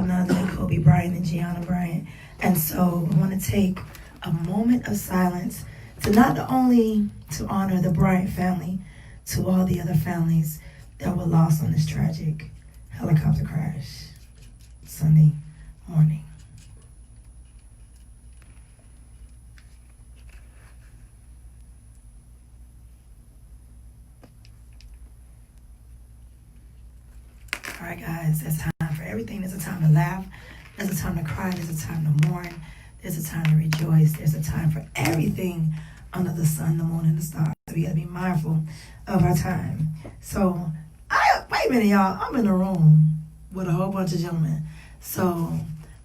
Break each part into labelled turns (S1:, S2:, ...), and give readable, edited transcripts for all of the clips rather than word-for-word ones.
S1: none other than Kobe Bryant and Gianna Bryant. And so I want to take a moment of silence to not only to honor the Bryant family, to all the other families that were lost on this tragic helicopter crash Sunday morning. All right, guys, it's time for everything. There's a time to laugh. There's a time to cry. There's a time to mourn. There's a time to rejoice. There's a time for everything under the sun, the moon, and the stars. We got to be mindful of our time. So, wait a minute, y'all. I'm in a room with a whole bunch of gentlemen. So,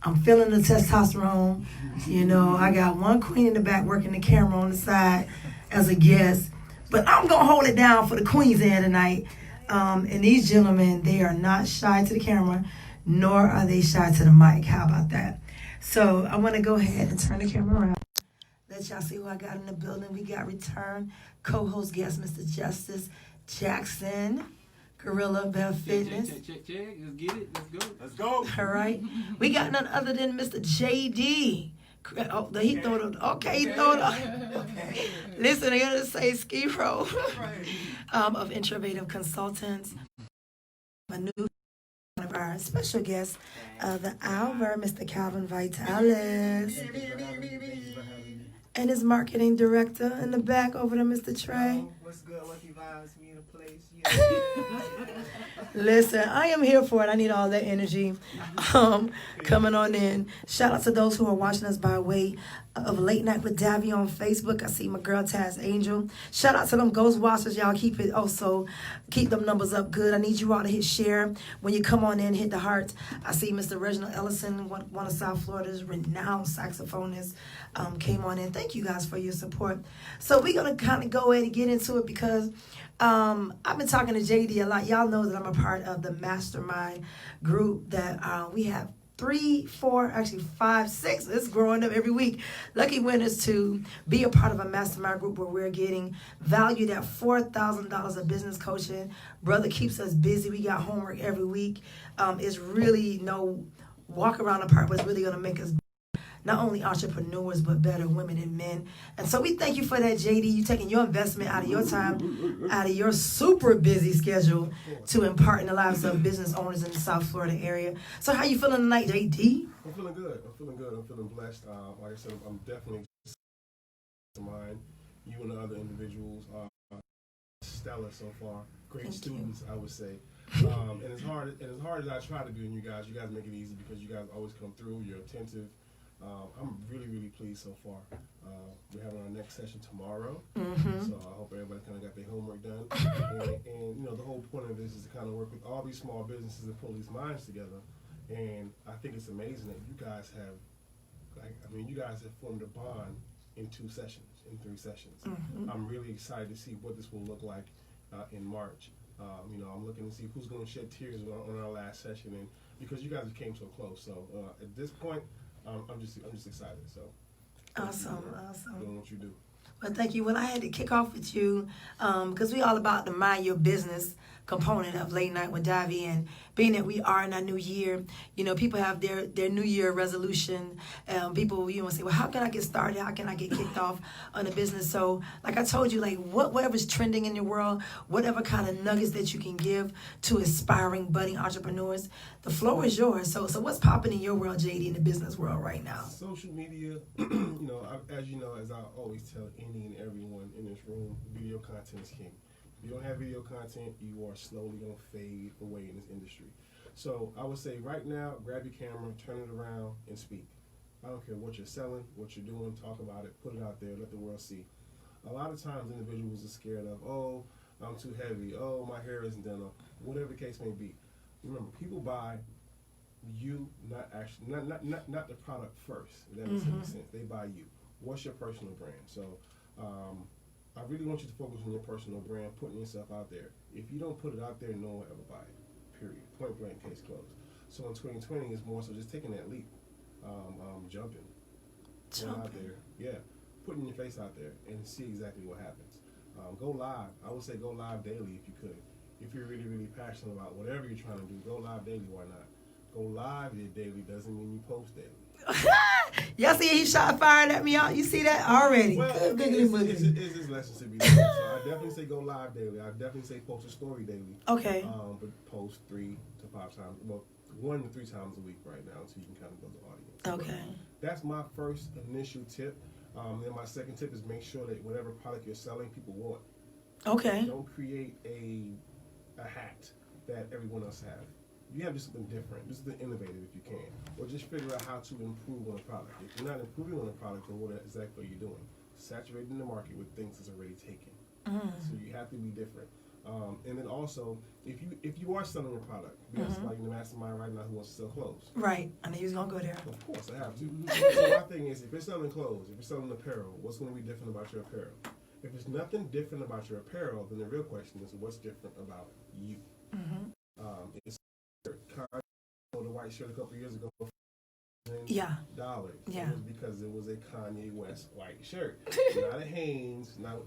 S1: I'm feeling the testosterone. You know, I got one queen in the back working the camera on the side as a guest. But I'm going to hold it down for the queens end tonight. And these gentlemen, they are not shy to the camera, nor are they shy to the mic. How about that? So I want to go ahead and turn the camera around. Let y'all see who I got in the building. We got return co-host guest, Mr. Justice Jackson, Gorilla Bell Fitness.
S2: Check. Let's get it. Let's
S3: go.
S1: All right. We got none other than Mr. JD. Oh, he throw it. Okay, he throw it. Okay. Listen, I'm gonna say Ski Pro of Innovative Consultants. A new one of our special guests of the hour, Mr. Kalvin Vitalis, and his marketing director in the back over there, Mr. Trey.
S3: What's good? Lucky vibes. We in a place.
S1: Listen, I am here for it. I need all that energy coming on in. Shout out to those who are watching us by way of Late Night with Davi on Facebook. I see my girl Taz Angel. Shout out to them Ghost Watchers. Y'all keep them numbers up good. I need you all to hit share. When you come on in, hit the heart. I see Mr. Reginald Ellison, one of South Florida's renowned saxophonists, came on in. Thank you guys for your support. So we're going to kind of go ahead and get into it because I've been talking to JD a lot. Y'all know that I'm a part of the mastermind group that we have 3, 4, actually 5, 6. It's growing up every week. Lucky winners to be a part of a mastermind group where we're getting valued at $4,000 of business coaching. Brother keeps us busy. We got homework every week. It's really no walk around the park, but it's really going to make us not only entrepreneurs, but better women and men. And so we thank you for that, JD. You taking your investment out of your time, out of your super busy schedule to impart in the lives of business owners in the South Florida area. So how you feeling tonight, JD?
S3: I'm feeling good. I'm feeling blessed. Like I said, I'm definitely mine. You and the other individuals are stellar so far. Great students, I would say. And as hard as I try to be, and you guys make it easy because you guys always come through. You're attentive. I'm really pleased so far. We're having our next session tomorrow, so I hope everybody kind of got their homework done. And you know, the whole point of this is to kind of work with all these small businesses and pull these minds together. And I think it's amazing that you guys have formed a bond in 2 sessions, in 3 sessions. I'm really excited to see what this will look like in March. You know, I'm looking to see who's going to shed tears on our last session, and because you guys came so close. So at this point, I'm just excited. So
S1: Awesome.
S3: Doing what you do.
S1: Well, thank you. Well, I had to kick off with you because we all about the mind your business component of Late Night with Davi, and being that we are in our new year, you know, people have their new year resolution. People, you know, say, well, how can I get started? How can I get kicked off on a business? So, like I told you, like whatever's trending in your world, whatever kind of nuggets that you can give to aspiring, budding entrepreneurs, the floor is yours. So what's popping in your world, JD, in the business world right now?
S3: Social media, you know, as I always tell any and everyone in this room, video content is king. If you don't have video content, you are slowly going to fade away in this industry. So I would say right now, grab your camera, turn it around, and speak. I don't care what you're selling, what you're doing, talk about it, put it out there, let the world see. A lot of times individuals are scared of, oh, I'm too heavy, oh, my hair isn't done, or whatever the case may be. Remember, people buy you, not the product first. If that makes any sense. They buy you. What's your personal brand? So I really want you to focus on your personal brand, putting yourself out there. If you don't put it out there, no one will ever buy it. Period. Point blank, case closed. So in 2020, it's more so just taking that leap, jumping out there, putting your face out there and see exactly what happens. Go live. I would say go live daily if you could. If you're really passionate about whatever you're trying to do, go live daily. Why not? go live daily doesn't mean you post daily.
S1: Y'all see he shot fired at me out. You see that already?
S3: Well,
S1: Good,
S3: it's his lesson to be learned. So I definitely say go live daily. I definitely say post a story daily.
S1: Okay.
S3: But post 3 to 5 times, well, 1 to 3 times a week right now, so you can kind of build the audience.
S1: Okay.
S3: That's my first initial tip. Then my second tip is make sure that whatever product you're selling, people want.
S1: Okay.
S3: Don't create a hat that everyone else has. You have to do something different. Just something innovative if you can. Or just figure out how to improve on a product. If you're not improving on a product, then what exactly are you doing? Saturating the market with things that's already taken. So you have to be different. And then also, if you are selling a product, we have somebody in the mastermind right now who wants to sell clothes.
S1: Right. I knew you was going to go there.
S3: Of course, I have to. So my thing is, if you're selling clothes, if you're selling apparel, what's going to be different about your apparel? If there's nothing different about your apparel, then the real question is, what's different about you? It's the white shirt a couple of years ago.
S1: Yeah.
S3: Dollars.
S1: Yeah.
S3: It was because it was a Kanye West white shirt, not a Hanes. Now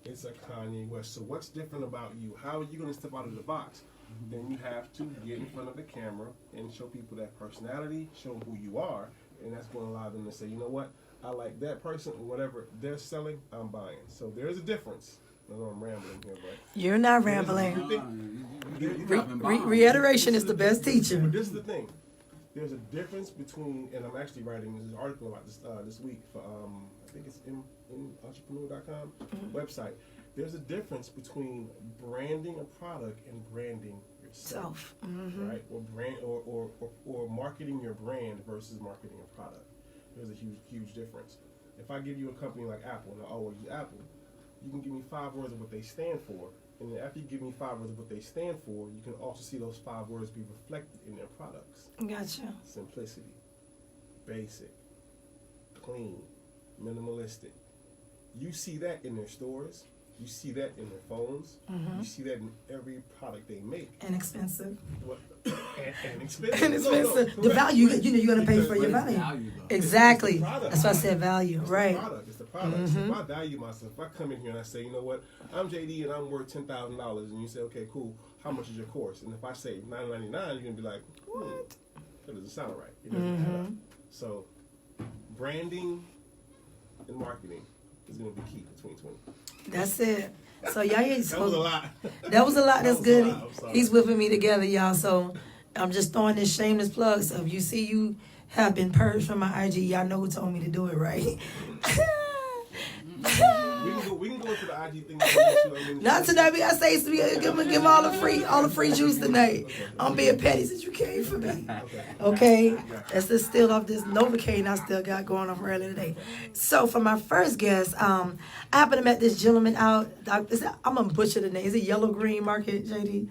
S3: it's a Kanye West. So what's different about you? How are you going to step out of the box? Then you have to get in front of the camera and show people that personality, show them who you are, and that's going to allow them to say, you know what, I like that person, or whatever they're selling, I'm buying. So there's a difference. I know I'm rambling here, but
S1: You're not rambling. Reiteration is the best teacher.
S3: But this is the thing. There's a difference between, and I'm actually writing this article about this week for I think it's in entrepreneur.com website. There's a difference between branding a product and branding yourself, right? Or marketing your brand versus marketing a product. There's a huge difference. If I give you a company like Apple, and I always use Apple, you can give me 5 words of what they stand for, and then after you give me 5 words of what they stand for, you can also see those 5 words be reflected in their products.
S1: Gotcha.
S3: Simplicity, basic, clean, minimalistic. You see that in their stores. You see that in their phones. You see that in every product they make.
S1: Inexpensive.
S3: What? And expensive.
S1: Inexpensive.
S3: No,
S1: The value, you're going to pay for your value. Exactly. That's why I said value. Right.
S3: It's the product. So if I value myself, if I come in here and I say, you know what, I'm JD and I'm worth $10,000, and you say, okay, cool, how much is your course? And if I say $9.99, you're going to be like, what? That doesn't sound right. It doesn't add up. So branding and marketing is going to be key for 2020.
S1: That's it. So y'all ain't
S3: That was a lot.
S1: That was a lot. That's good.
S3: I'm sorry.
S1: He's whipping me together, y'all. So I'm just throwing this shameless plug. So if you see you have been purged from my IG, y'all know who told me to do it, right?
S3: We can go into the IG thing.
S1: Not tonight. We gotta say give him all the free juice tonight. I'm being petty since you came for me. Okay, that's just still off this Novocaine I still got going on earlier today. So for my first guest, I happened to met this gentleman out. I'm gonna butcher the name. Is it Yellow Green Market, JD?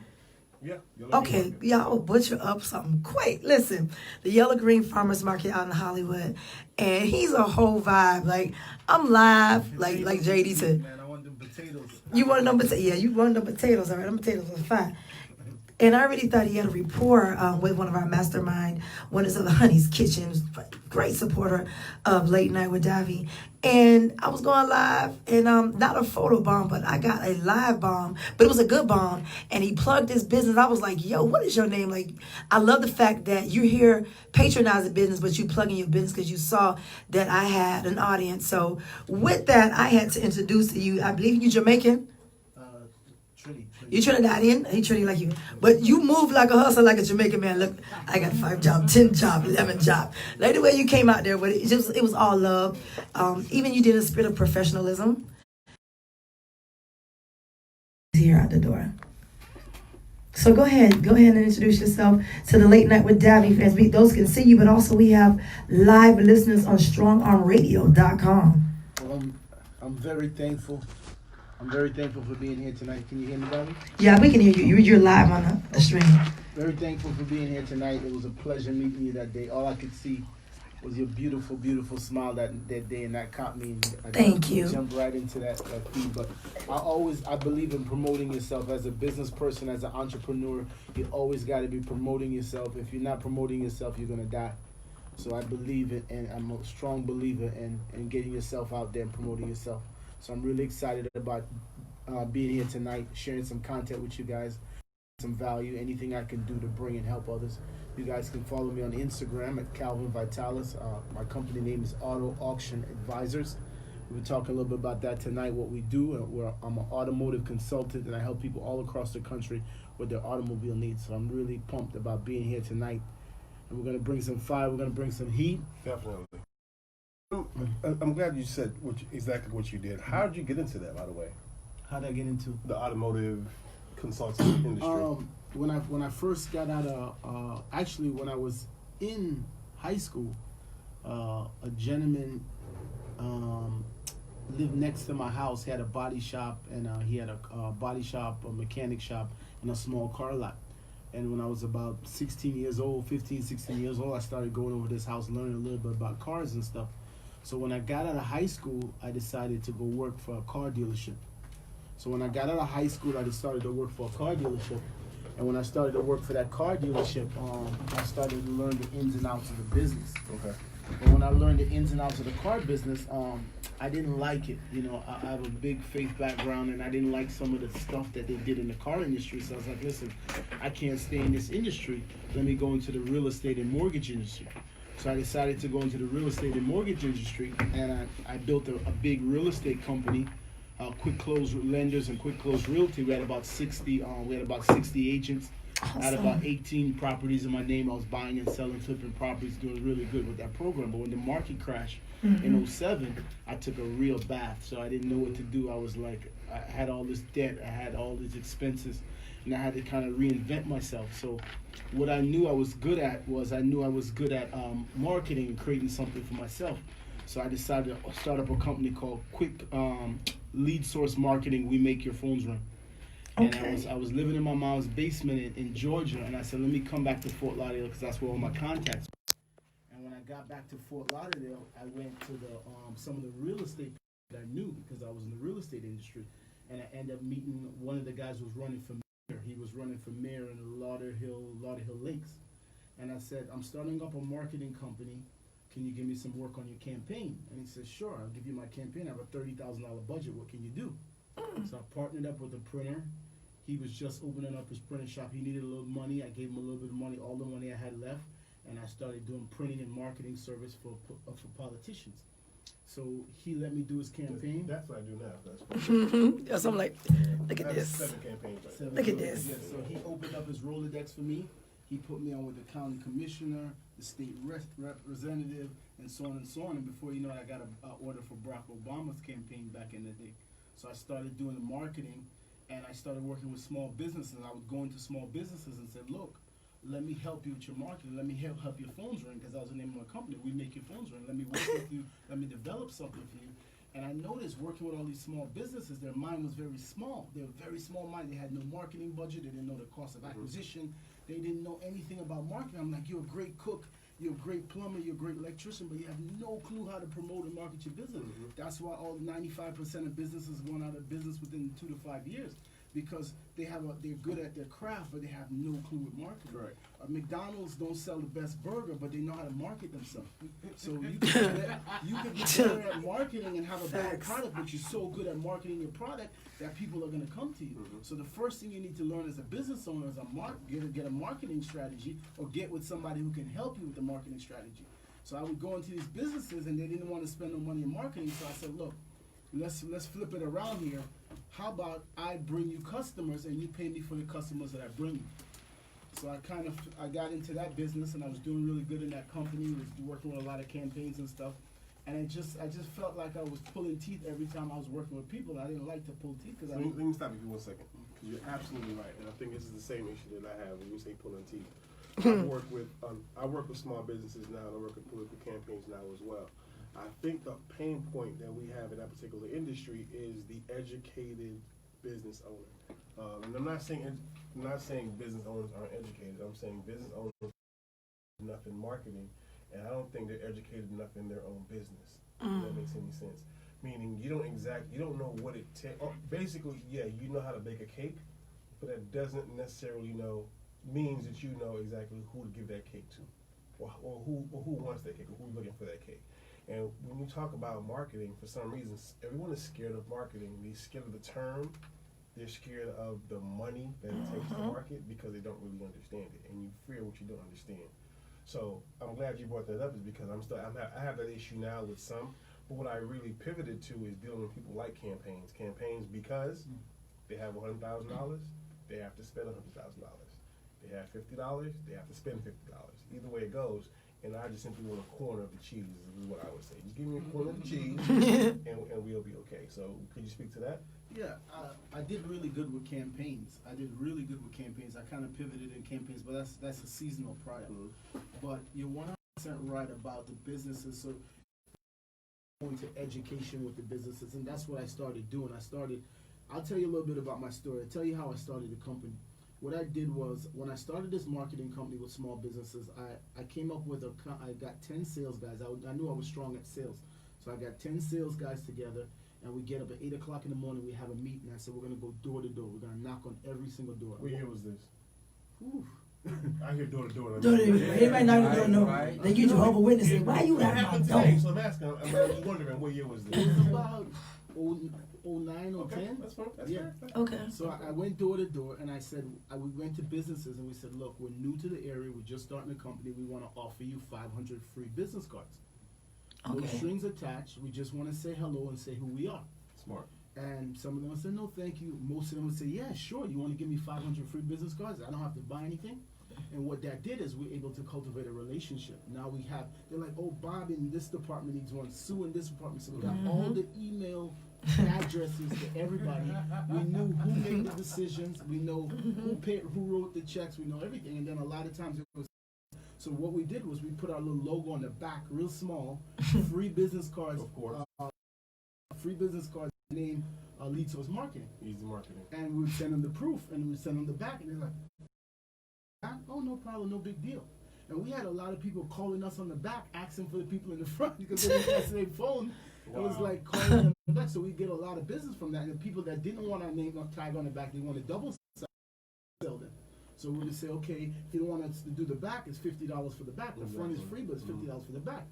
S3: Yeah.
S1: Okay, y'all butcher up something quick. Listen, the Yellow Green Farmers Market out in Hollywood, and he's a whole vibe. Like I'm live, like JD said.
S2: Man, I want them potatoes.
S1: You want them potatoes? Yeah, you want them potatoes. All right, them potatoes are fine. And I already thought he had a rapport with one of our mastermind, one of the Honey's Kitchens, great supporter of Late Night with Davi. And I was going live, and not a photo bomb, but I got a live bomb, but it was a good bomb. And he plugged his business. I was like, yo, what is your name? Like, I love the fact that you're here patronizing business, but you plug in your business because you saw that I had an audience. So with that, I had to introduce to you, I believe you're Jamaican. You Trinidadian, he Trinity like you, but you move like a hustler, like a Jamaican man. Look, I got 5 jobs, 10 jobs, 11 jobs. Like the way you came out there, but it was all love. Even you did a spirit of professionalism. Here out the door. So go ahead and introduce yourself to the Late Night with Davi fans. Those can see you, but also we have live listeners on StrongArmRadio.com.
S4: Well, I'm very thankful. I'm very thankful for being here tonight. Can you hear me, Davi?
S1: Yeah, we can hear you. You're live on the stream.
S4: Very thankful for being here tonight. It was a pleasure meeting you that day. All I could see was your beautiful, beautiful smile that day, and that caught me.
S1: Thank you.
S4: Jumped right into that feed. But I believe in promoting yourself as a business person, as an entrepreneur. You always got to be promoting yourself. If you're not promoting yourself, you're gonna die. So I believe it, and I'm a strong believer in getting yourself out there and promoting yourself. So I'm really excited about being here tonight, sharing some content with you guys. some value, anything I can do to bring and help others. You guys can follow me on Instagram at Kalvin Vitalis. My company name is Auto Auction Advisors. We'll talk a little bit about that tonight, what we do. I'm an automotive consultant, and I help people all across the country with their automobile needs. So I'm really pumped about being here tonight. And we're going to bring some fire. We're going to bring some heat.
S3: Definitely. I'm glad you said exactly what you did. How did you get into that, by the way?
S4: How did I get into
S3: The automotive consulting industry.
S4: When I first got out of actually when I was in high school, a gentleman lived next to my house. He had a body shop, and he had a body shop, a mechanic shop, and a small car lot. And when I was about 16 years old, I started going over this house, learning a little bit about cars and stuff. So when I got out of high school, I decided to go work for a car dealership. So when I got out of high school, I decided to work for a car dealership. And when I started to work for that car dealership, I started to learn the ins and outs of the business.
S3: Okay.
S4: And when I learned the ins and outs of the car business, I didn't like it. You know, I have a big faith background, and I didn't like some of the stuff that they did in the car industry. So I was like, listen, I can't stay in this industry. Let me go into the real estate and mortgage industry. So I decided to go into the real estate and mortgage industry, and I built a big real estate company, Quick Close Lenders and Quick Close Realty. We had about 60 agents.
S1: Awesome.
S4: I had about 18 properties in my name. I was buying and selling, flipping properties, doing really good with that program. But when the market crashed in 07, I took a real bath. So I didn't know what to do. I was like, I had all this debt, I had all these expenses, and I had to kind of reinvent myself. So what I knew I was good at was marketing and creating something for myself. So I decided to start up a company called Quick Lead Source Marketing. We make your phones ring. And
S1: Okay.
S4: I was living in my mom's basement in Georgia, and I said, let me come back to Fort Lauderdale because that's where all my contacts were. And when I got back to Fort Lauderdale, I went to some of the real estate that I knew because I was in the real estate industry. And I ended up meeting one of the guys who was running for mayor. He was running for mayor in Lauderhill Lakes. And I said, I'm starting up a marketing company. Can you give me some work on your campaign? And he said, sure, I'll give you my campaign. I have a $30,000 budget. What can you do? So I partnered up with a printer. He was just opening up his printing shop. He needed a little money. I gave him a little bit of money, all the money I had left, and I started doing printing and marketing service for politicians. So he let me do his campaign.
S3: That's what I do now.
S1: Yes, I'm like, look at
S3: That's
S1: this.
S3: 7 campaigns. Right?
S1: Look at this.
S4: Yeah, so he opened up his Rolodex for me. He put me on with the county commissioner, the state representative, and so on and so on. And before you know it, I got an order for Barack Obama's campaign back in the day. So I started doing the marketing, and I started working with small businesses. I would go into small businesses and say, look, let me help you with your marketing. Let me help your phones ring, because that was the name of my company. We make your phones ring. Let me work with you. Let me develop something for you. And I noticed working with all these small businesses, their mind was very small. They were very small mind. They had no marketing budget. They didn't know the cost of acquisition. They didn't know anything about marketing. I'm like, you're a great cook. You're a great plumber, you're a great electrician, but you have no clue how to promote and market your business. That's why all 95% of businesses going out of business within 2 to 5 years, because they're good at their craft, but they have no clue with marketing.
S3: Right.
S4: McDonald's don't sell the best burger, but they know how to market themselves. So you could be better at marketing and have a bad
S1: Facts.
S4: product, but you're so good at marketing your product that people are going to come to you. So the first thing you need to learn as a business owner is get a marketing strategy, or get with somebody who can help you with the marketing strategy. So I would go into these businesses, and they didn't want to spend no money in marketing. So I said, look, let's flip it around here. How about I bring you customers and you pay me for the customers that I bring you? So I got into that business, and I was doing really good in that company. Was working with a lot of campaigns and stuff. And I just felt like I was pulling teeth every time I was working with people. I didn't like to pull teeth because
S3: Let me stop you for 1 second. You're absolutely right, and I think this is the same issue that I have when you say pulling teeth. I work with small businesses now, and I work with political campaigns now as well. I think the pain point that we have in that particular industry is the educated business owner. And I'm not saying business owners aren't educated. I'm saying business owners are enough in marketing, and I don't think they're educated enough in their own business. If that makes any sense. Meaning you don't know what it takes. Basically, yeah, you know how to bake a cake, but that doesn't necessarily means that you know exactly who to give that cake to, or who wants that cake, or who's looking for that cake. And when you talk about marketing, for some reason, everyone is scared of marketing. They're scared of the term, they're scared of the money that it takes to market because they don't really understand it, and you fear what you don't understand. So I'm glad you brought that up, is because I have that issue now with some, but what I really pivoted to is dealing with people like campaigns because they have $100,000, they have to spend $100,000. They have $50, they have to spend $50. Either way it goes, and I just simply want a corner of the cheese, is what I would say. Just give me a corner of the cheese, and we'll be okay. So could you speak to that?
S4: Yeah, I did really good with campaigns. I kind of pivoted in campaigns, but that's a seasonal product. But you're 100% right about the businesses. So going to education with the businesses, and that's what I started doing. I'll tell you a little bit about my story. I'll tell you how I started the company. What I did was, when I started this marketing company with small businesses, I came up with I got 10 sales guys. I knew I was strong at sales. So I got 10 sales guys together, and we get up at 8 o'clock in the morning, we have a meeting. I said, we're going to go door to door. We're going to knock on every single door.
S3: What year was this?
S4: Whew.
S3: I hear door to door.
S1: Everybody not gonna know.
S2: Right.
S1: They get Jehovah's Witnesses. Why you
S3: That
S1: at my
S3: happened
S1: door?
S3: today, so I'm asking. I'm just wondering, what year was
S4: It
S3: this?
S4: was about 09 or
S3: Okay,
S4: 10.
S3: that's fine. That's
S4: Yeah.
S3: fair.
S1: Okay.
S4: So I went door to door, and I said, we went to businesses, and we said, look, we're new to the area. We're just starting a company. We want to offer you 500 free business cards. No
S1: Okay.
S4: strings attached. We just want to say hello and say who we are.
S3: Smart.
S4: And some of them would say, no, thank you. Most of them would say, yeah, sure. You want to give me 500 free business cards? I don't have to buy anything. And what that did is we're able to cultivate a relationship. Now they're like, oh, Bob in this department needs one, Sue in this department. So we got all the email addresses to everybody. We knew who made the decisions. We know who wrote the checks. We know everything. And then a lot of times it was. So what we did was we put our little logo on the back, real small, free business cards.
S3: Of course.
S4: Free business cards name lead source marketing.
S3: Easy marketing.
S4: And we would send them the proof, and we would send them the back, and they're like, oh, no problem, no big deal. And we had a lot of people calling us on the back, asking for the people in the front because they didn't answer their phone. It was like calling them on the back. So we get a lot of business from that. And the people that didn't want our name tag on the back, they wanted double sell them. So we would say, okay, if you don't want us to do the back, it's $50 for the back. The front is free, but it's $50 for the back.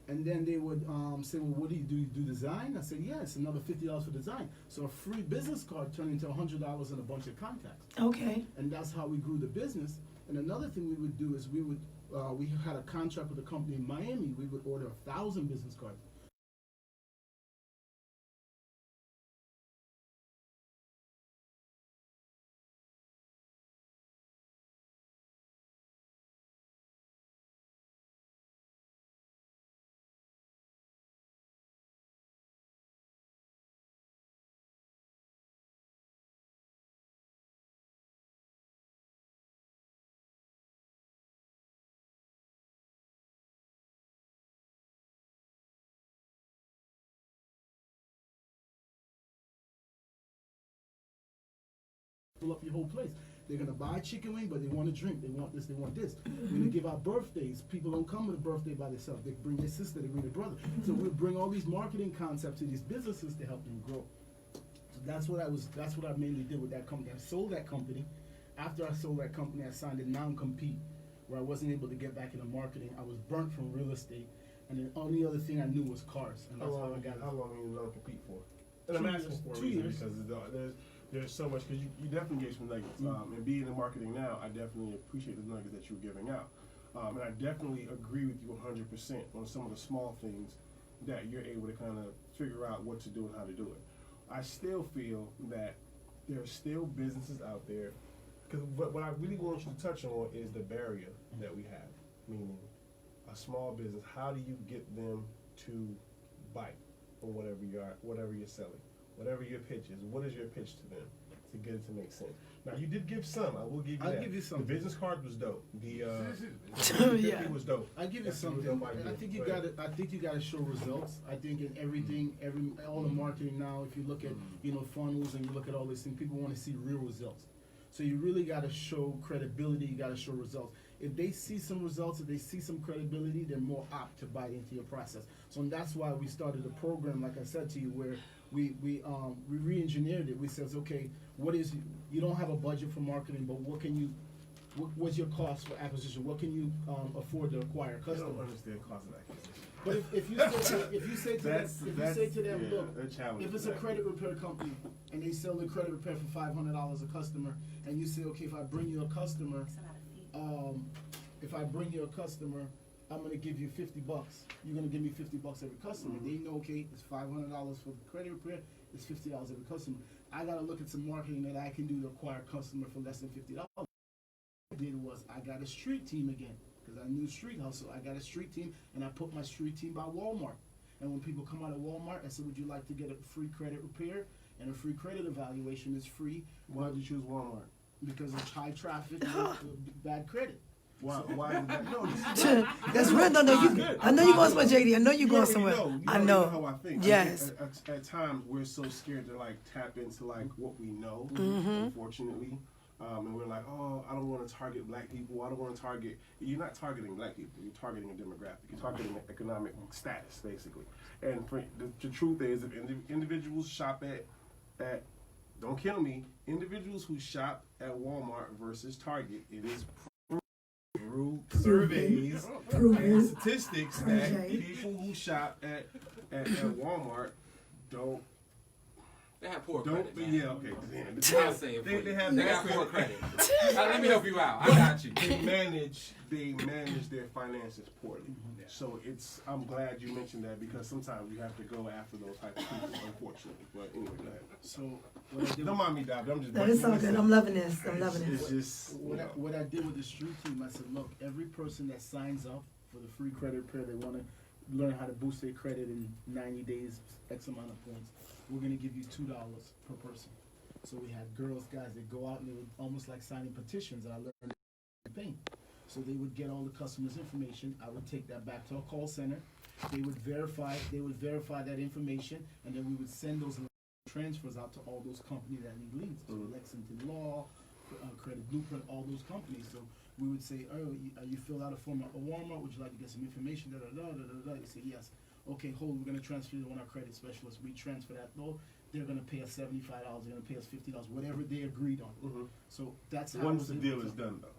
S4: And then they would say, well, what do? You do design? I said, yeah, it's another $50 for design. So a free business card turned into $100 and a bunch of contacts.
S1: Okay.
S4: And that's how we grew the business. And another thing we would do is we had a contract with a company in Miami. We would order 1,000 business cards. Fill up your whole place. They're gonna buy a chicken wing, but they want a drink. They want this. They want this. We're gonna give out birthdays. People don't come with a birthday by themselves. They bring their sister. They bring their brother. So we bring all these marketing concepts to these businesses to help them grow. So that's what I mainly did with that company. I sold that company. After I sold that company, I signed a non-compete where I wasn't able to get back into marketing. I was burnt from real estate, and the only other thing I knew was cars. And that's how I got it.
S3: How long were you non-compete for? And I'm
S4: 2
S3: asking
S4: years.
S3: for a
S4: 2
S3: reason
S4: years.
S3: because there's so much, because you definitely gave some nuggets. And being in marketing now, I definitely appreciate the nuggets that you were giving out. And I definitely agree with you 100% on some of the small things that you're able to kind of figure out what to do and how to do it. I still feel that there are still businesses out there, because what I really want you to touch on is the barrier that we have, meaning a small business. How do you get them to bite on whatever you're selling? Whatever your pitch is, what is your pitch to them to get it to make sense? Now, you did give some. I will give you
S4: I'll
S3: that.
S4: give you some.
S3: The business card was dope. The
S1: Yeah.
S3: was dope.
S4: I give you
S3: That's a
S4: something.
S3: dope idea.
S4: I think you
S3: Go
S4: got
S3: ahead.
S4: to. I think you got to show results. I think in everything, all the marketing now. If you look at funnels and you look at all these things, people want to see real results. So you really got to show credibility. You got to show results. If they see some results, if they see some credibility, they're more apt to buy into your process. So that's why we started a program, like I said to you, where we re-engineered it. We said, okay, you don't have a budget for marketing, but what can what's your cost for acquisition? What can you afford to acquire a
S3: I
S4: customer?
S3: don't understand cost of acquisition.
S4: But if you say to them, look, if it's a credit repair company and they sell the credit repair for $500 a customer, and you say, okay, if I bring you a customer, I'm gonna give you $50. You're gonna give me $50 every customer.
S3: Mm-hmm.
S4: They know, okay, it's $500 for the credit repair. It's $50 every customer. I gotta look at some marketing that I can do to acquire a customer for less than $50. What I did was I got a street team again because I knew street hustle. I got a street team and I put my street team by Walmart. And when people come out of Walmart, I said, would you like to get a free credit repair? And a free credit evaluation is free.
S3: Why did you choose Walmart?
S4: Because of high traffic and bad credit.
S3: Why is that? No,
S1: That's real. No, I know you're going somewhere, JD. I know you're going
S3: already
S1: somewhere.
S3: know.
S1: I
S3: You
S1: know.
S3: how I think.
S1: Yes.
S3: At times, we're so scared to like tap into like what we know.
S1: Mm-hmm.
S3: Unfortunately, and we're like, oh, I don't want to target black people. I don't want to target. You're not targeting black people. You're targeting a demographic. You're targeting economic status, basically. And for, the truth is, if individuals shop at don't kill me. Individuals who shop at Walmart versus Target, it is through surveys and statistics that
S1: Okay.
S3: people who shop at Walmart don't.
S2: They have poor
S3: Don't
S2: credit.
S3: be,
S2: man.
S3: yeah, okay.
S2: I'll say it for you.
S3: They have
S2: They
S3: bad
S2: got poor
S3: credit.
S2: credit. Let me help you out. I got you.
S3: They manage their finances poorly. So I'm glad you mentioned that because sometimes you have to go after those type of people, unfortunately. But anyway, go ahead.
S4: So what I did
S3: Don't mind me, Davi. I'm just.
S1: No, it's all good. I'm loving this. I'm loving
S3: It's
S1: this.
S3: just
S4: what I did with the street team, I said, look, every person that signs up for the free credit repair, they want to learn how to boost their credit in 90 days, X amount of points. We're going to give you $2 per person. So we had girls, guys, that go out and they would almost like signing petitions. And I learned campaign. So they would get all the customers' information. I would take that back to our call center. They would verify that information, and then we would send those transfers out to all those companies that need leads. So Lexington Law, Credit Blueprint, all those companies. So we would say, oh, you fill out a form at Walmart. Would you like to get some information? They say yes. Okay, hold. We're gonna transfer to one of our credit specialists. We transfer that though. They're gonna pay us $75. They're gonna pay us $50. Whatever they agreed on. So that's how.
S3: once the deal is done, though.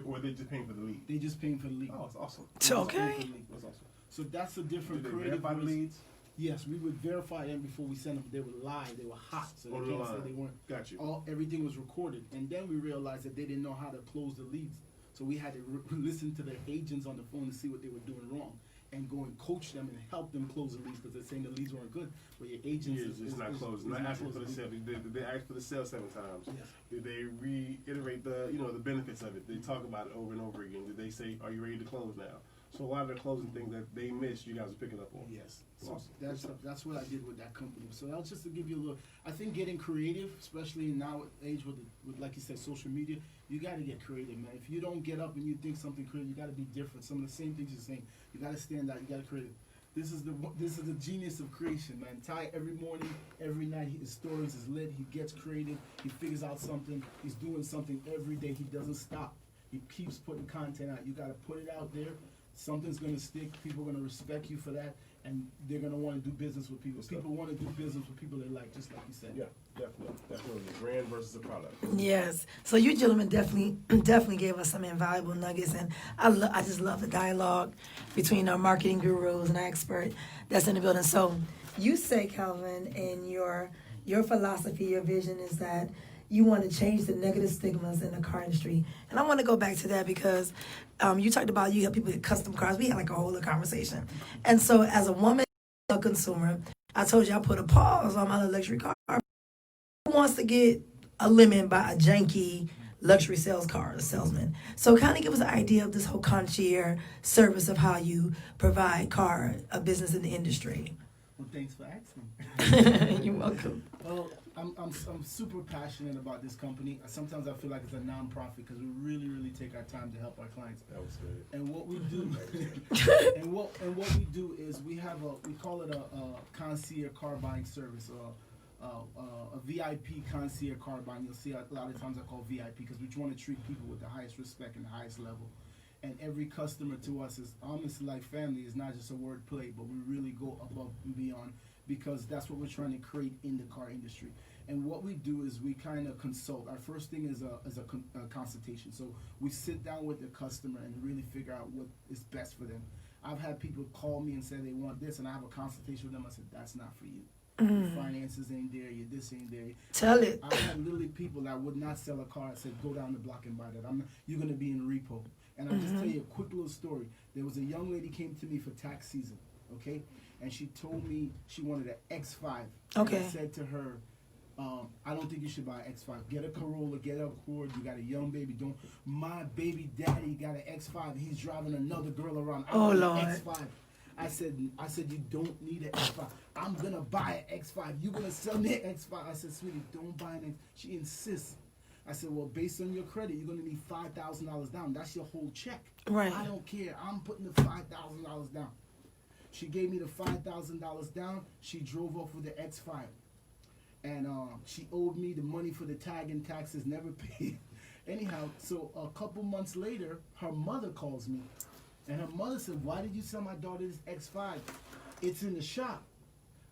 S3: Or they just paying for the lead.
S4: They just paying for the lead.
S3: Oh, it's awesome.
S1: Okay.
S3: That's awesome.
S4: So that's a different
S3: Did they
S4: creative
S3: verify the
S4: ways.
S3: leads?
S4: Yes, we would verify them before we send them. They were live. They were hot, so they
S3: On the
S4: can't say
S3: line.
S4: they weren't.
S3: Got you.
S4: Everything was recorded, and then we realized that they didn't know how to close the leads. So we had to listen to their agents on the phone to see what they were doing wrong, and go and coach them and help them close the leads because they're saying the leads weren't good, but your agents
S3: It's not closing. Not asking for the sale. Did they ask for the sale 7 times?
S4: Yes.
S3: Did they reiterate the benefits of it? Did they talk about it over and over again? Did they say, "Are you ready to close now?" So a lot of the closing things that they missed, you guys are picking up on.
S4: Yes. So
S3: Awesome.
S4: that's what I did with that company. So that was just to give you a little. I think getting creative, especially in now age with like you said, social media, you got to get creative, man. If you don't get up and you think something creative, you got to be different. Some of the same things you're saying, you got to stand out. You got to create. This is the genius of creation, man. Ty every morning, every night, his stories is lit. He gets creative. He figures out something. He's doing something every day. He doesn't stop. He keeps putting content out. You got to put it out there. Something's gonna stick. People are gonna respect you for that, and they're gonna want to do business with people. People want to do business with people they like, just like you said.
S3: Yeah, definitely. Brand versus a product.
S1: Yes. So you gentlemen definitely gave us some invaluable nuggets, and I just love the dialogue between our marketing gurus and our expert that's in the building. So you say, Kalvin, and your philosophy, your vision is that you want to change the negative stigmas in the car industry. And I want to go back to that because you talked about you help people get custom cars. We had like a whole other conversation. And so as a woman, a consumer, I told you I put a pause on my luxury car. Who wants to get a lemon by a janky luxury salesman? So kind of give us an idea of this whole concierge service of how you provide a business in the industry.
S4: Well, thanks for asking.
S1: You're welcome.
S4: Well, I'm super passionate about this company. Sometimes I feel like it's a non-profit because we really take our time to help our clients.
S3: That was good.
S4: And what we do, and what we do is we call it a concierge car buying service, or a VIP concierge car buying. You'll see a lot of times I call VIP because we want to treat people with the highest respect and the highest level. And every customer to us is honestly like family. It's not just a word play, but we really go above and beyond because that's what we're trying to create in the car industry. And what we do is we kind of consult. Our first thing is a consultation. So we sit down with the customer and really figure out what is best for them. I've had people call me and say they want this, and I have a consultation with them. I said, that's not for you. Your finances ain't there, your this ain't there.
S1: Tell it.
S4: I had literally people that would not sell a car. I said, go down the block and buy that. You're going to be in repo. And I'll just tell you a quick little story. There was a young lady came to me for tax season, okay? And she told me she wanted an X5.
S1: Okay.
S4: And I said to her, I don't think you should buy an X5. Get a Corolla, get a Accord. You got a young baby. My baby daddy got an X5. He's driving another girl around. I want
S1: Lord.
S4: an X5. I said you don't need an X5. I'm gonna buy an X5. You gonna sell me an X5? I said, sweetie, don't buy an X. She insists. I said, well, based on your credit, you're gonna need $5,000 down. That's your whole check.
S1: Right.
S4: I don't care. I'm putting the $5,000 down. She gave me the $5,000 down. She drove off with the X5, and she owed me the money for the tag and taxes, never paid. Anyhow, so a couple months later, her mother calls me. And her mother said, why did you sell my daughter this X5? It's in the shop.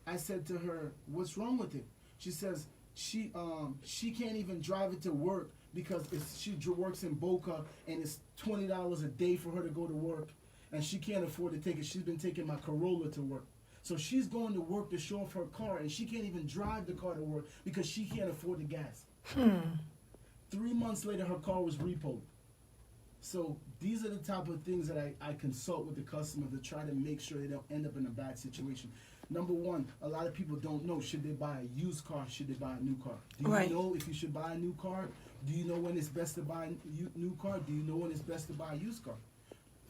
S4: I said to her, what's wrong with it? She says, she can't even drive it to work because she works in Boca and it's $20 a day for her to go to work. And she can't afford to take it. She's been taking my Corolla to work. So she's going to work to show off her car and she can't even drive the car to work because she can't afford the gas. 3 months later, her car was repoed. So these are the type of things that I consult with the customer to try to make sure they don't end up in a bad situation. Number one, a lot of people don't know, should they buy a used car, should they buy a new car? Do you know if you should buy a new car? Do you know when it's best to buy a new car? Do you know when it's best to buy a used car?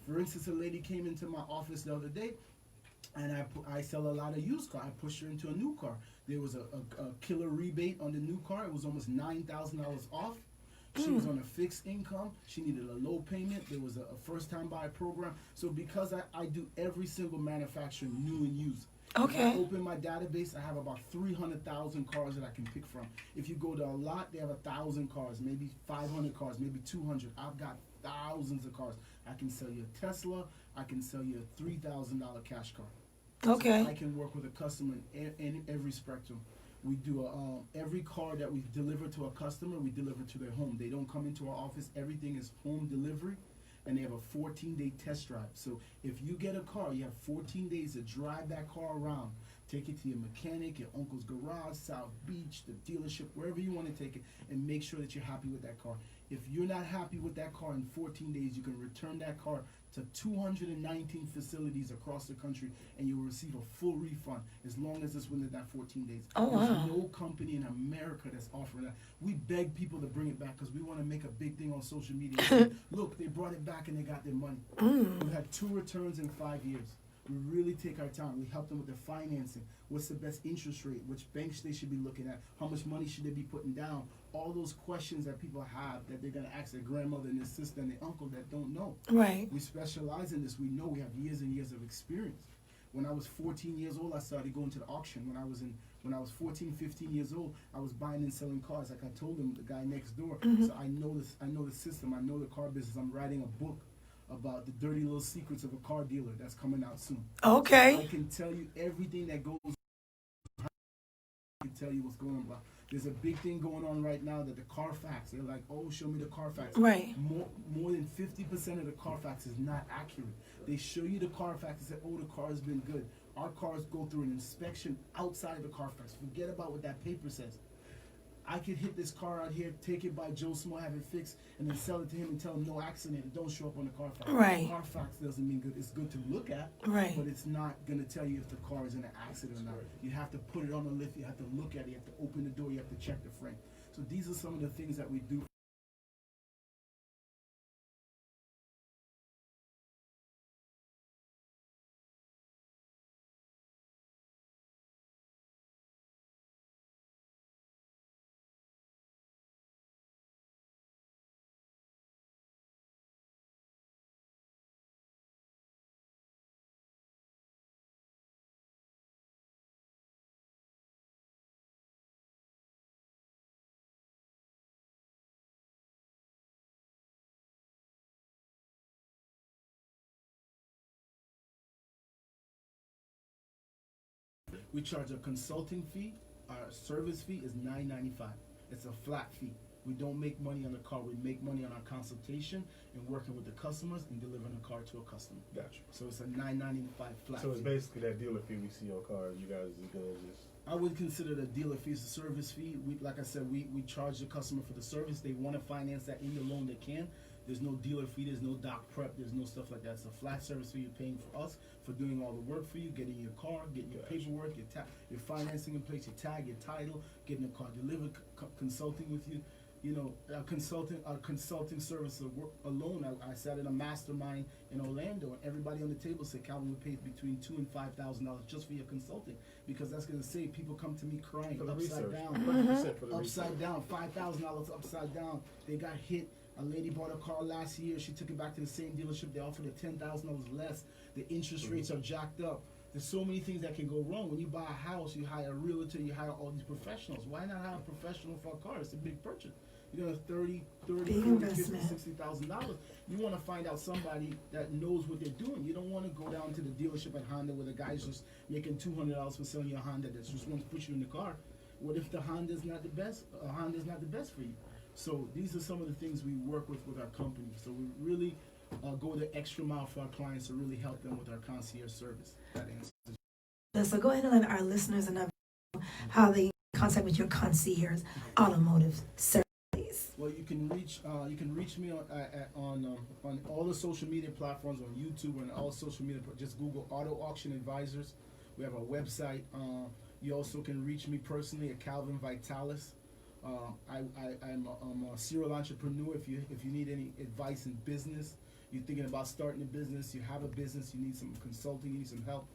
S4: For instance, a lady came into my office the other day, and I sell a lot of used car. I pushed her into a new car. There was a killer rebate on the new car. It was almost $9,000 off. She was on a fixed income. She needed a low payment. There was a first-time buyer program. So because I do every single manufacturer, new and used.
S1: Okay.
S4: If I open my database, I have about 300,000 cars that I can pick from. If you go to a lot, they have 1,000 cars, maybe 500 cars, maybe 200. I've got thousands of cars. I can sell you a Tesla. I can sell you a $3,000 cash car.
S1: Okay.
S4: So I can work with a customer in every spectrum. We do every car that we deliver to a customer, we deliver to their home. They don't come into our office. Everything is home delivery, and they have a 14-day test drive. So if you get a car, you have 14 days to drive that car around. Take it to your mechanic, your uncle's garage, South Beach, the dealership, wherever you want to take it, and make sure that you're happy with that car. If you're not happy with that car in 14 days, you can return that car to 219 facilities across the country, and you will receive a full refund as long as it's within that 14 days.
S1: Oh, wow.
S4: There's no company in America that's offering that. We beg people to bring it back because we want to make a big thing on social media. Look, they brought it back and they got their money. We've had 2 returns in 5 years. We really take our time. We help them with their financing. What's the best interest rate? Which banks they should be looking at? How much money should they be putting down? All those questions that people have that they're going to ask their grandmother and their sister and their uncle that don't know.
S1: Right.
S4: We specialize in this. We know we have years and years of experience. When I was 14 years old, I started going to the auction. When I was 14, 15 years old, I was buying and selling cars. Like I told him, the guy next door. So I know this. I know the system. I know the car business. I'm writing a book about the dirty little secrets of a car dealer that's coming out soon.
S1: Okay.
S4: I can tell you everything that goes. I can tell you what's going on. There's a big thing going on right now that the Carfax. They're like, oh, show me the Carfax.
S1: Right.
S4: More than 50% of the Carfax is not accurate. They show you the Carfax and say, oh, the car has been good. Our cars go through an inspection outside of the Carfax. Forget about what that paper says. I could hit this car out here, take it by Joe Small, have it fixed, and then sell it to him and tell him no accident. It don't show up on the Carfax.
S1: Right.
S4: Carfax doesn't mean good. It's good to look at,
S1: Right.
S4: but it's not going to tell you if the car is in an accident or not. You have to put it on the lift. You have to look at it. You have to open the door. You have to check the frame. So these are some of the things that we do. We charge a consulting fee, our service fee is $9.95. It's a flat fee. We don't make money on the car. We make money on our consultation and working with the customers and delivering the car to a customer.
S3: Gotcha.
S4: So it's a $9.95 flat
S3: So it's
S4: fee.
S3: basically that dealer fee we see on cars. You guys is gonna just.
S4: I would consider the dealer fee as a service fee. Like I said, we charge the customer for the service. They want to finance that in the loan, they can. There's no dealer fee, there's no doc prep, there's no stuff like that. It's a flat service fee you're paying for us for doing all the work for you, getting your car, getting your
S3: Gotcha.
S4: paperwork, your financing in place, your tag, your title, getting the car delivered, consulting with you. You know, consulting service alone. I sat in a mastermind in Orlando, and everybody on the table said, "Calvin, we pay between $2,000 and $5,000 just for your consulting, because that's going to save." People come to me crying,
S3: For the
S4: upside
S3: research.
S4: down,
S3: 100% for the
S4: upside
S3: research.
S4: down, $5,000 upside down. They got hit. A lady bought a car last year. She took it back to the same dealership. They offered her $10,000 less. The interest rates are jacked up. There's so many things that can go wrong. When you buy a house, you hire a realtor, you hire all these professionals. Why not hire a professional for a car? It's a big purchase. You're gonna have $30,
S1: Big
S4: 40,
S1: investment.
S4: $50, $60,000. You want to find out somebody that knows what they're doing. You don't want to go down to the dealership at Honda where the guy's just making $200 for selling you a Honda that's just wants to put you in the car. What if the Honda's not the best? Honda's not the best for you. So these are some of the things we work with our company. So we really go the extra mile for our clients to really help them with our concierge service. That answers.
S1: So go ahead and let our listeners know how they contact with your concierge automotive service.
S4: Well, you can reach me on all the social media platforms, on YouTube and all social media. Just Google Auto Auction Advisors. We have a website. You also can reach me personally at Kalvin Vitalis. I'm a serial entrepreneur. If you need any advice in business, you're thinking about starting a business, you have a business, you need some consulting, you need some help.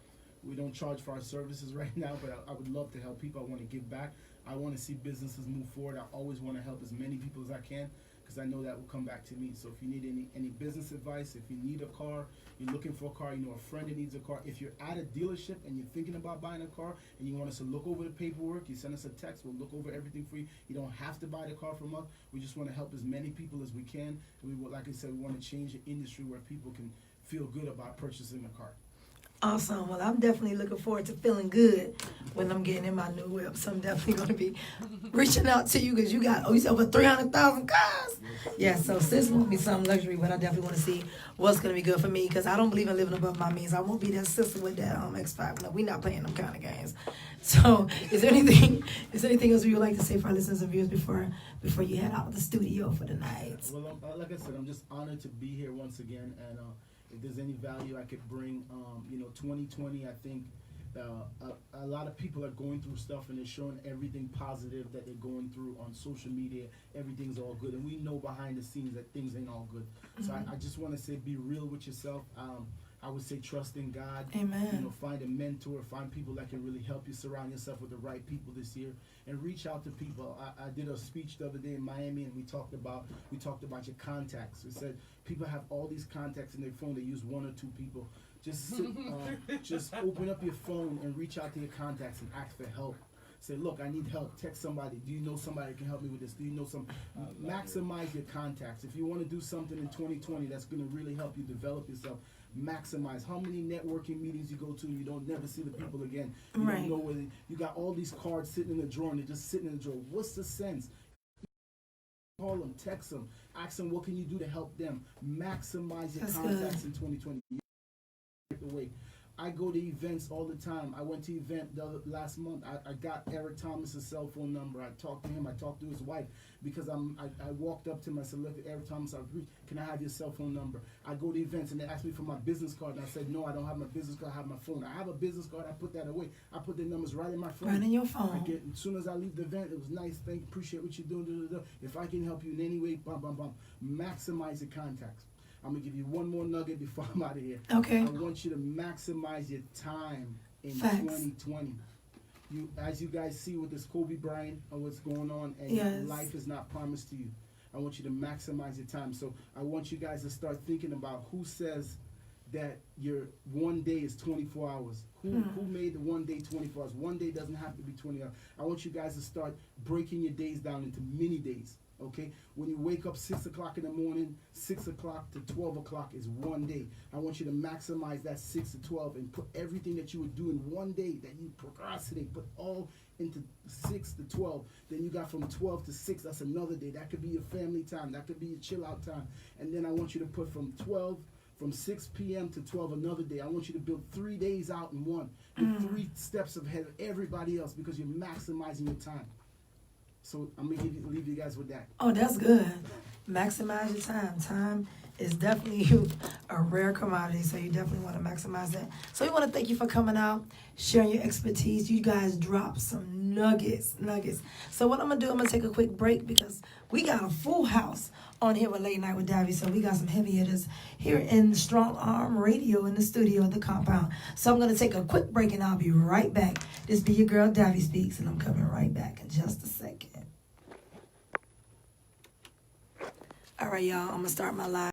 S4: We don't charge for our services right now, but I would love to help people. I want to give back. I want to see businesses move forward. I always want to help as many people as I can, because I know that will come back to me. So if you need any business advice, if you need a car, you're looking for a car, you know a friend that needs a car, if you're at a dealership and you're thinking about buying a car and you want us to look over the paperwork, you send us a text, we'll look over everything for you. You don't have to buy the car from us. We just want to help as many people as we can. We will, like I said, we want to change the industry where people can feel good about purchasing a car.
S1: Awesome. Well, I'm definitely looking forward to feeling good when I'm getting in my new whip. So I'm definitely going to be reaching out to you, because you said over 300,000 cars. Yeah, so sis want me some luxury, but I definitely want to see what's going to be good for me, because I don't believe in living above my means. I won't be that sister with that X5. No, we're not playing them kind of games. So is there anything else you would like to say for our listeners and viewers before you head out of the studio for the night?
S4: Well, like I said, I'm just honored to be here once again, and if there's any value I could bring, 2020, I think a lot of people are going through stuff, and they're showing everything positive that they're going through on social media. Everything's all good, and we know behind the scenes that things ain't all good. So I just want to say, be real with yourself. I would say trust in God.
S1: Amen.
S4: Find a mentor, find people that can really help you. Surround yourself with the right people this year, and reach out to people. I did a speech the other day in Miami, and we talked about your contacts. We said people have all these contacts in their phone. They use one or two people. Just open up your phone and reach out to your contacts and ask for help. Say, look, I need help. Text somebody. Do you know somebody that can help me with this? Do you know some? Maximize your contacts. If you want to do something in 2020 that's going to really help you develop yourself, maximize. How many networking meetings you go to and you don't never see the people again? You
S1: Right.
S4: don't know whether you got all these cards sitting in the drawer and they're just sitting in the drawer. What's the sense? Call them, text them, ask them what can you do to help them. Maximize your
S1: That's
S4: contacts in 2020. Away. I go to events all the time. I went to an event last month. I got Eric Thomas's cell phone number. I talked to him. I talked to his wife, because I walked up to him. I said, look, Eric Thomas, can I have your cell phone number? I go to events and they ask me for my business card, and I said, no, I don't have my business card. I have my phone. I have a business card. I put that away. I put the numbers right in my phone.
S1: Right in your phone.
S4: As soon as I leave the event, it was nice. Appreciate what you're doing. If I can help you in any way, bum, bum, bum. Maximize your contacts. I'm going to give you one more nugget before I'm out of here.
S1: Okay.
S4: I want you to maximize your time in
S1: Facts.
S4: 2020. As you guys see with this Kobe Bryant and what's going on, and
S1: Yes.
S4: life is not promised to you. I want you to maximize your time. So I want you guys to start thinking about who says that your one day is 24 hours. Who made the one day 24 hours? One day doesn't have to be 20 hours. I want you guys to start breaking your days down into mini days. Okay, when you wake up 6 o'clock in the morning, 6 o'clock to 12 o'clock is one day. I want you to maximize that 6 to 12 and put everything that you would do in one day that you procrastinate, put all into 6 to 12. Then you got from 12 to 6, that's another day. That could be your family time, that could be your chill out time. And then I want you to put from 6 p.m. to 12 another day. I want you to build 3 days out in one. You're 3 steps ahead of everybody else because you're maximizing your time. So I'm going to leave you guys with that.
S1: Oh, that's good. Maximize your time. Time is definitely a rare commodity, so you definitely want to maximize that. So we want to thank you for coming out, sharing your expertise. You guys dropped some nuggets. So what I'm going to do, I'm going to take a quick break because we got a full house on here with Late Night with Davi. So we got some heavy hitters here in Strong Arm Radio in the studio at the compound. So I'm going to take a quick break and I'll be right back. This be your girl Davi Speaks, and I'm coming right back in just a second. All right, y'all, I'm going to start my live.